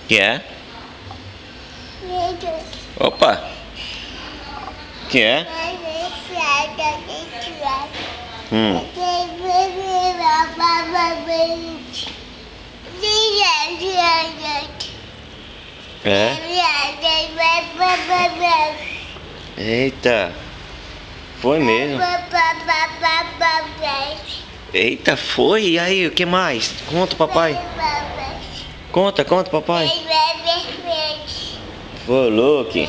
Que é? Opa! Que é? É? Eita! Foi mesmo? Eita, foi? E aí, o que mais? Conta, papai. Conta, papai. Foi, Luke.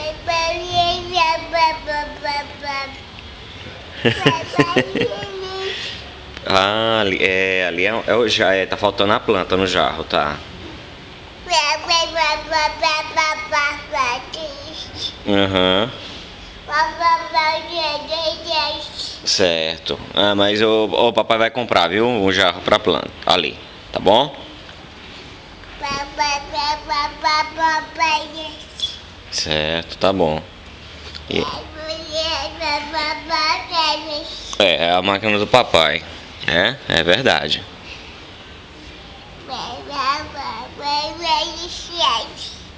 Ah, ali é o jarro, tá faltando a planta no jarro, tá? Aham. Certo. Ah, mas o papai vai comprar, viu? Um jarro pra planta, ali, tá bom? Certo, tá bom. E... é a máquina do papai. É verdade.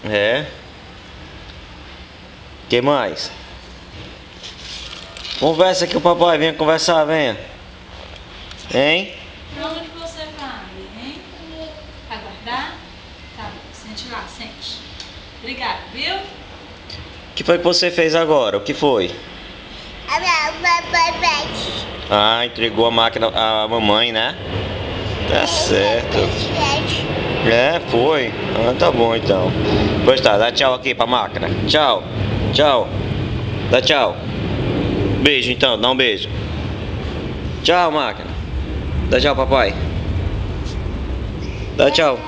É? Que mais? Conversa aqui o papai, venha conversar, venha. Hein? Pra onde você vai, hein? Aguardar? Tá bom, sente lá, sente. Obrigada, viu? O que foi que você fez agora? O que foi? Ah, entregou a máquina à mamãe, né? Tá certo. É, foi. Ah, tá bom então. Pois tá, dá tchau aqui pra máquina. Tchau. Tchau. Dá tchau. Beijo então, dá um beijo. Tchau, máquina. Dá tchau, papai. Dá tchau.